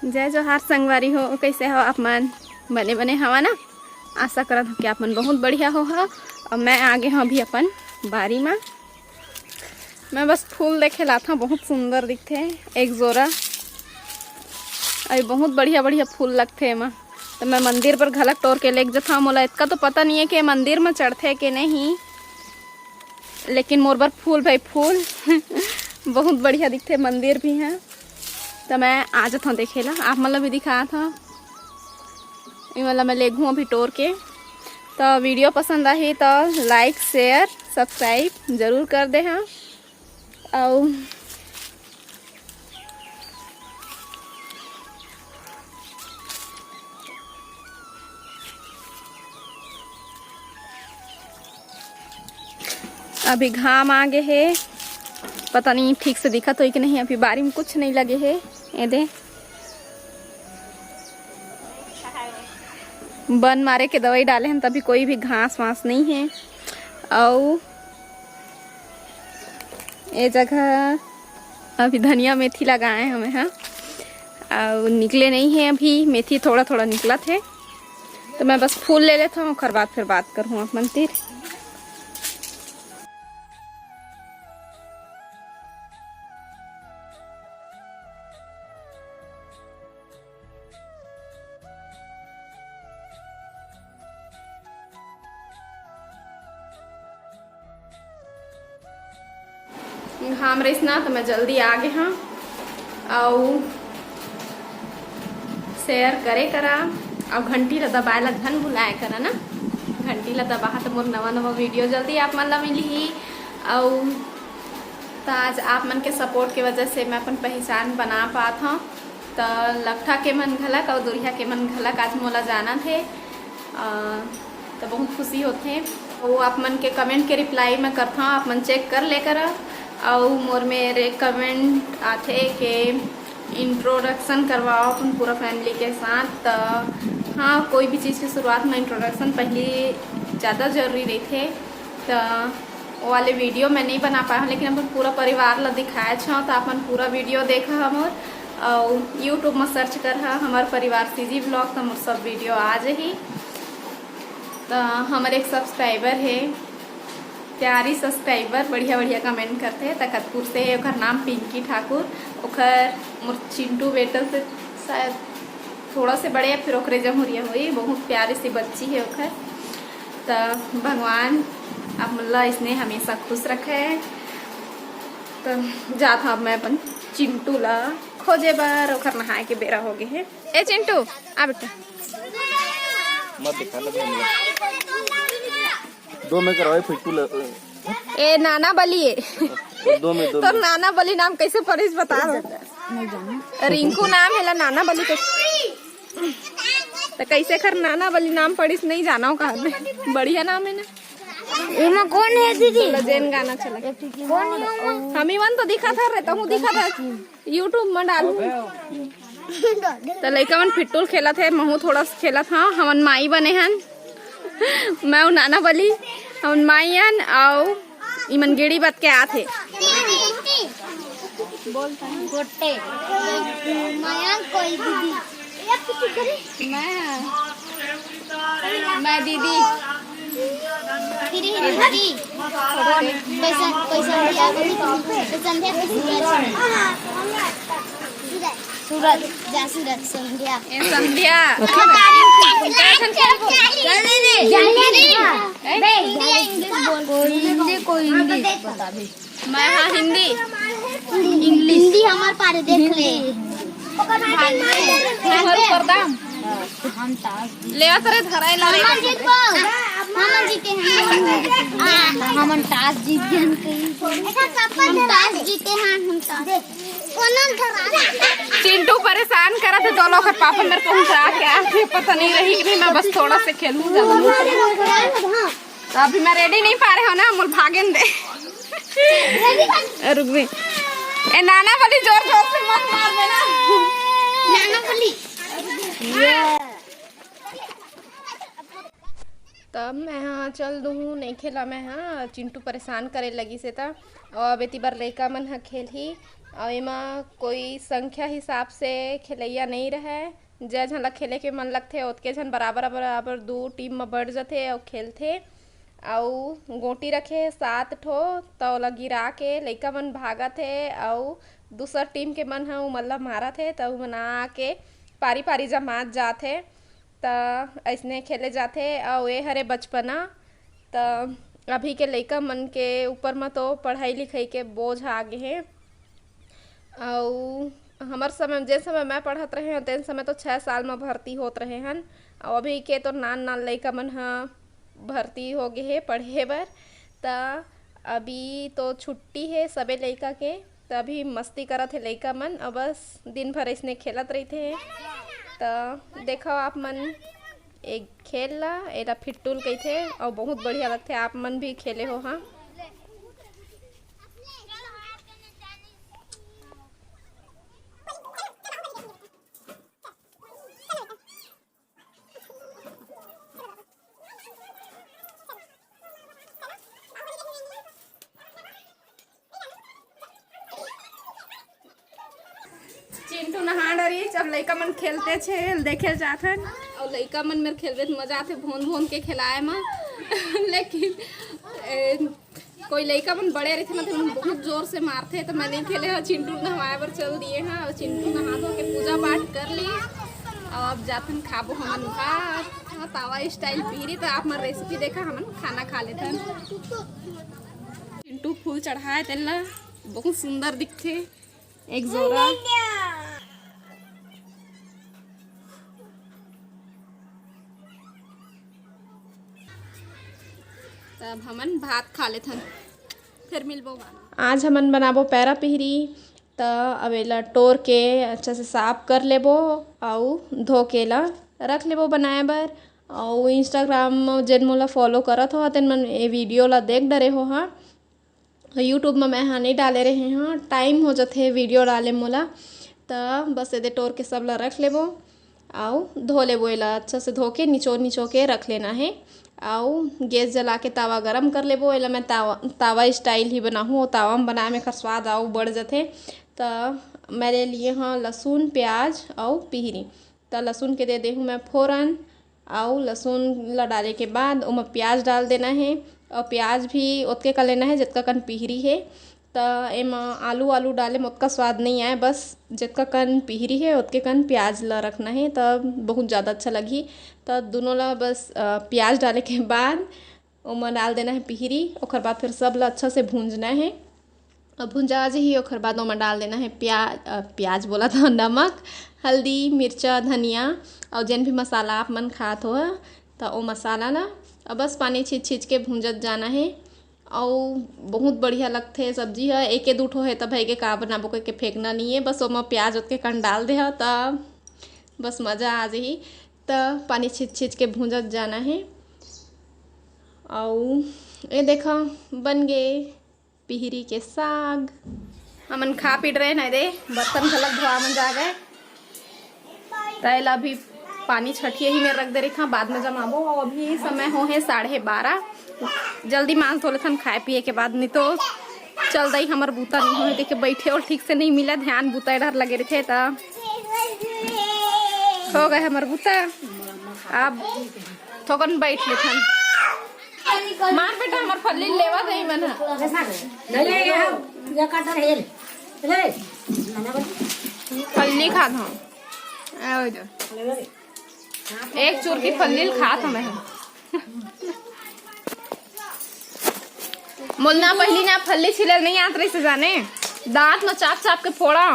जय जोहार संगवारी हो, कैसे हो आप मन? बने बने हवा ना। आशा करत हो कि आप मन बहुत बढ़िया हो। और मैं आगे हूँ अभी अपन बारी में। मैं बस फूल देखे लाता हूँ, बहुत सुंदर दिखते हैं। एक जोरा अभी बहुत बढ़िया बढ़िया फूल लगते हैं। तो मैं मंदिर पर घलक तोड़ के लेके जाता हूँ। मोला इतना तो पता नहीं है कि मंदिर में चढ़ते कि नहीं, लेकिन मोर बर फूल भाई फूल बहुत बढ़िया दिखते। मंदिर भी हैं तो मैं आ जाता हूँ देखे ला। आप मतलब भी दिखाया था मतलब मैं ले घूँ अभी टोर के। तो वीडियो पसंद आई तो लाइक शेयर सब्सक्राइब ज़रूर कर दे। हाँ और अभी घाम आ गए है, पता नहीं ठीक से दिखा तो कि नहीं। अभी बारी में कुछ नहीं लगे है। ये दे बन मारे के दवाई डाले हैं तभी कोई भी घास वास नहीं है। और ये जगह अभी धनिया मेथी लगाए हमें। हाँ और निकले नहीं है अभी, मेथी थोड़ा थोड़ा निकला थे। तो मैं बस फूल ले लेता हूँ, बाद फिर बात करूँ आप मंदिर। घाम रही ना तो मैं जल्दी आ गए। हाँ और शेयर करे करा और घंटी ला दबाए ला धन भुलाए करा ना। घंटी ला दबा तो मोर नवा नवा वीडियो जल्दी आप मन ला मिली। और तो आज आप मन के सपोर्ट के वजह से मैं अपन पहचान बना पात हूँ। तो लखा के मन घलक और दुरिया के मन घलक आज मोला जाना थे। तो बहुत खुशी होते। वो आप मन के कमेंट के रिप्लाई मैं करता हूँ, आप मन चेक कर लेकर। और मोर मेरे कमेंट आते कि इंट्रोडक्शन करवाओ अपन पूरा फैमिली के साथ। तो हाँ, कोई भी चीज़ की शुरुआत में इंट्रोडक्शन पहले ज़्यादा ज़रूरी रही थे। तो वो वाले वीडियो मैं नहीं बना पाया हूँ, लेकिन अपन पूरा परिवार ला दिखाए छो। तो अपन पूरा वीडियो देखा हमर और यूट्यूब में सर्च कर हमार परिवार सीजी ब्लॉग, तो मोर सब वीडियो आ जाही। तो हमारे एक सब्सक्राइबर है, प्यारी सब्सक्राइबर, बढ़िया बढ़िया कमेंट करते हैं। तखतपुर से है, ओकर नाम पिंकी ठाकुर। ओकर मोर चिंटू बेटल से शायद थोड़ा से बड़े, फिर ओकरे जमुरिया हुई। बहुत प्यारी सी बच्ची है ओकर। तो भगवान आप मतलब इसने हमेशा खुश रखे। तो जाता अब मैं अपन चिंटू ला खोजे बार, ओकर नहाए के बेरा हो गए है। ए चिंटू आ बेटा, मत दिखा लगे दो में करवाए फिटू ए नाना बली दो में तो नाना बली नाम कैसे पढ़िस बता दो। नहीं जाना। रिंकू नाम है ला नाना बली तो कैसे खर नाना बली नाम पढ़िस नहीं जाना हो। कहा बढ़िया नाम है ना। एमा कौन है दीदी? जैन गाना चला कौन है? हम ही मन तो दिखा था, रहता हूँ दिखा था यूट्यूब में डालू। तो लड़का मन फिटूल खेला थे, महू थोड़ा सा खेला था। हमन माई बने हन, मैं नाना बली हमन माई हन। और इमन गेड़ी बात के आथे गोटे माया कोई दीदी मैं दीदी फिर हिंदी पैसा पैसा दिया संध्या सूरज जा सूरज संध्या संध्या कोई इंग्लिश बता भी। मैं हाँ हिंदी हिंदी हमारे पारे देख ले। हम ले आते धराई ला हम जीते हैं। हम टास जीत गए। हम टास जीते हैं। हम टास चिंटू परेशान करा थे दोनों का पापा मेरे पहुंचा के आते, पता नहीं रही कि मैं बस थोड़ा से खेलूं। तो अभी मैं रेडी नहीं पा रहे हो ना, मुल भागेन दे रुक भी। ए नाना वाली जोर जोर से मत मार देना। नाना वाली तब मैं हाँ चल दूँ नहीं खेला मैं। हाँ चिंटू परेशान करे लगी से था। और बेटी बार लड़का मन हा खेल ही और एमा कोई संख्या हिसाब से खेलैया नहीं रहे। जय झन ला खेले के मन लगथे ओतके झन बराबर बराबर 2 टीम में बढ़ जाथे और खेलथे। और गोटी रखे 7 ठो तो ओला गिरा के लइका मन भागत हे और दूसर टीम के मन ह मतलब मारत हे तो मन आके पारी पारी जमात जाथे। त ऐसने खेले जाथे और ये हरे बचपना। त अभी के लइका मन के ऊपर में तो पढ़ाई लिखाई के बोझ आगे हे। और हमार समय जे समय मैं पढ़त रहे तेन समय तो 6 साल में भर्ती होत रहे हन। और अभी के तो नान लइका मन ह भर्ती हो गए हे पढ़े बर। त अभी तो छुट्टी है सबे लइका के त अभी मस्ती करत हे लइका मन और बस दिन भर ऐसने खेलत रहिथे। त देखो आप मन एक खेल ला एला फिट्टूल कहिथे और बहुत बढ़िया लगथे। आप मन भी खेले हो हाँ। चिंटू नहा डरी जब लइका मन खेलते छे देखे जाथन और लइका मन मेरे खेलते मजा आते भोन भोन के खिलाए में। लेकिन कोई लइका मन बड़े रहते ना तो बहुत जोर से मारते तो मैं नहीं खेले हाँ। चिंटू नहवाए पर चल दिए हाँ और चिंटू नहा धो के पूजा पाठ कर ली और अब जाथन खाबो हमन भात। हाँ तावा स्टाइल पीरी तो आप मन रेसिपी देखा हमन खाना खा लेथन। चिंटू फूल चढ़ाए तेला बहुत सुंदर दिखथे एक जोरा। तब हमन भात खा लेथन फिर मिलबो। आज हमन बनाबो पैरा पिहरी। त अब एला टोर के अच्छा से साफ कर लेबो और धो के ला रख लेबो बनाए बर। और इंस्टाग्राम में जेन मोला फॉलो करत हो तेन मन ये वीडियो ला देख डरे हो हाँ। यूट्यूब में मैं हाँ नहीं डाले रहे हाँ टाइम हो जाते वीडियो डाले मोला। त बस एदे टोर के सब ला रख लेबो और धो लेबो। एला अच्छा से धो के निचो के रख लेना है और गैस जला के तावा गरम कर लेबो। एला मैं तावा स्टाइल ही बनाहूँ और तावा में बनाए में खर स्वाद और बढ़ जाते। त मेरे लिए हाँ लहसुन प्याज और पिहरी। त लहसुन के दे देहूँ मैं फोरन और लहसुन ला डाले के बाद ओमा प्याज डाल देना है और प्याज भी ओतके का लेना है जितना कन पिहरी है। त एमा आलू डाले में उतना स्वाद नहीं आए बस जितना कन पिहरी है उतके कन प्याज ला रखना है तब बहुत ज़्यादा अच्छा लगी। त दोनों ला बस प्याज डाले के बाद ओमा डाल देना है पिहरी। ओकर बाद फिर सब ला अच्छा से भूंजना है और भुंजा ही ओकर बाद ओमा डाल देना है प्याज बोला था नमक हल्दी मिर्चा धनिया और जन भी मसाला आप मन खात हो तो वो मसाला ला अब बस पानी छींच के भूंजत जाना है। और बहुत बढ़िया लगते सब्जी है। एक दू ठो है तब है के का बनाबो के फेंकना नहीं है बस ओमा प्याज उतके कन डाल दे तब बस मज़ा आ जाही। त पानी छींच के भूंजत जाना है। और ये देखा बन गए पिहरी के साग। हमन खा पी रहे ना दे बर्तन गलत धोआ मन जा गए तैला अभी पानी छठिए ही में रख दे रही था बाद में जमाबो। और अभी समय हो है 12:30 जल्दी मांस धो लेथन खाए पिए के बाद नहीं तो चल दई हमार बूता नहीं हो देखे बैठे और ठीक से नहीं मिला ध्यान बूता डर लगे रहे थे हो गए हमार बूता। अब थोकन बैठ लेथन मार बेटा हमार फल्ली लेवा दई मन फल्ली खा था एक चूर की फल्ली खा था मैं मुन्ना पहली ना फल्ली छिले नहीं आत रही से जाने दांत में चाप के फोड़ा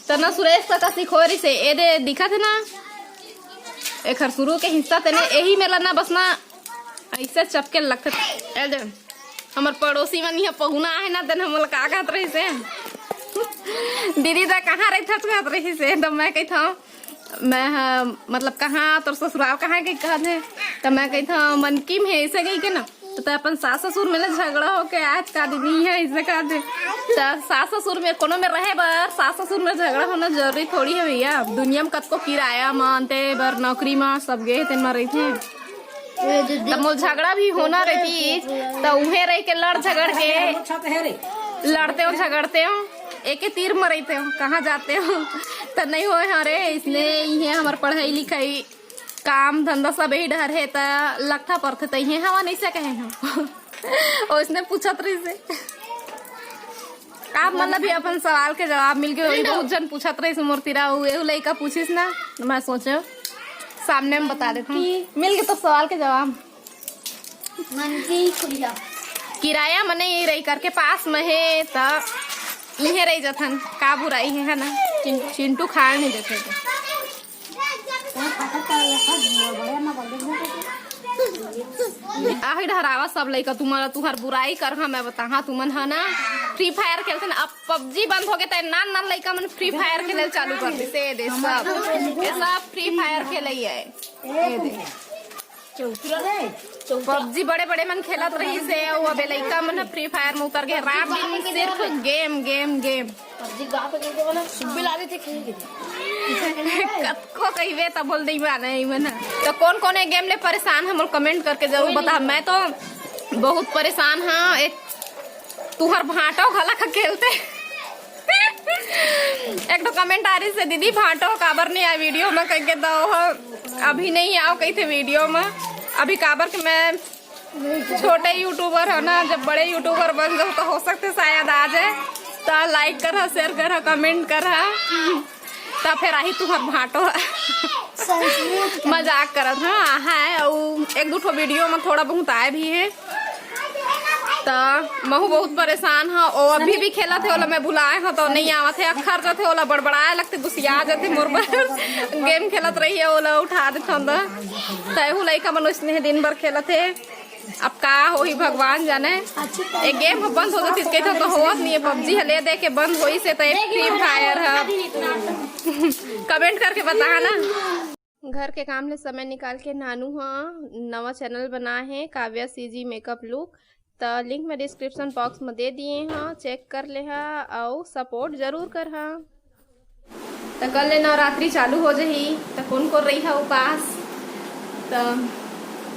तना सुरेश का सिखो रही से ए दे दिखा थे ना एक हर शुरू के हिस्सा तेने यही मेला ना बस ना ऐसे चपके लगते ए दे हमार पड़ोसी मन यहाँ पहुना है ना तेने हम का कहत रही से दीदी दा कहाँ रही था कहत रही से तो मैं कही था मैं मतलब कहाँ तोर ससुराल कहाँ के कहते तो मैं कही था मनकी में ऐसे गई के ना तो अपन सास ससुर में झगड़ा हो के आज का दीदी है ऐसे कहते सास ससुर में कोनो में रहे बर सास ससुर में झगड़ा होना जरूरी थोड़ी है भैया। दुनिया में कतको किराया मानते बर नौकरी में सब गए तेन में रही थे तब मोल झगड़ा भी होना रहती तो उहे रह के लड़ झगड़ के लड़ते हो झगड़ते हो एक ही तीर मरते हो, कहाँ जाते हो तो नहीं हो अरे इसने ये हमार पढ़ाई लिखाई काम धंधा सब ही डर है तो लगता पड़ते तो ये हवा नहीं से कहे हम और इसने पूछत रही से आप मतलब भी अपन सवाल के जवाब मिल गए। बहुत जन पूछत रही मूर्तिरा लड़का पूछिस ना, मैं सोचे सामने में बता देता हूँ। मिल गए तो सवाल के जवाब। किराया मने ये रही करके पास में है तो इहे रही जथन का बुराई है ना। चिंटू खाए नहीं देते थे। आही डरावा सब लइका तुम्हारा तुहार बुराई कर मैं बता तुमन है ना फ्री फायर खेलते अब पबजी बंद हो गए तो नान नान लइका मन फ्री फायर खेले चालू कर दी से दे सब फ्री फायर खेले है। पबजी बड़े बड़े मन खेलत रही से अब लइका मन फ्री फायर में उतर गए रात दिन सिर्फ गेम गेम गेम। कतको कहिबे तब बोल दी नहीं तो कौन कौन है गेम ले परेशान हम कमेंट करके जरूर बता। मैं तो बहुत परेशान हाँ। एक तुहर भाटो खला का खेलते एक तो कमेंट आ रही से दीदी भाटो काबर नहीं आए वीडियो में कह के दो अभी नहीं आओ कही थे वीडियो में अभी काबर के मैं छोटे यूट्यूबर है ना जब बड़े यूट्यूबर बन जाओ तो हो सकते शायद आ जाए तो लाइक कर शेयर कर कमेंट कर तो फिर आई तुहर भाटो मजाक करत हाँ है और एक दो वीडियो में थोड़ा बहुत आए भी है तो महू बहुत परेशान है और अभी भी खेला थे ओला मैं बुलाए हाँ तो नहीं आवा थे अखर जो थे ओला बड़बड़ाए लगते गुस्सिया जाते मोर पर गेम खेलत रही है ओला उठा देते तहु लइका मन उसने दिन भर खेला थे। अब का हो ही भगवान जाने एक गेम बंद हो जाती कहते तो होत नहीं है पबजी ले दे के बंद होई से तो एक फ्री फायर है। कमेंट करके बता ना। घर के काम ले समय निकाल के नानू हाँ नवा चैनल बना है काव्या सीजी मेकअप लुक तो लिंक में डिस्क्रिप्शन बॉक्स में दे दिए हाँ चेक कर ले हाँ और सपोर्ट जरूर कर हाँ। तो कल ले नवरात्रि चालू हो जाही तो कौन कौन रही है उपास तो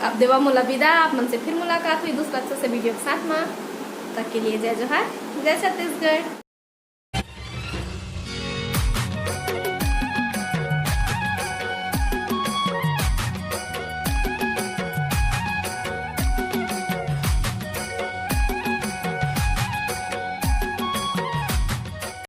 अब देवा मुला विदा। आप मन से फिर मुलाकात हुई दूसरा अच्छे से वीडियो के साथ में। तक के लिए जय जोहार जय छत्तीसगढ़।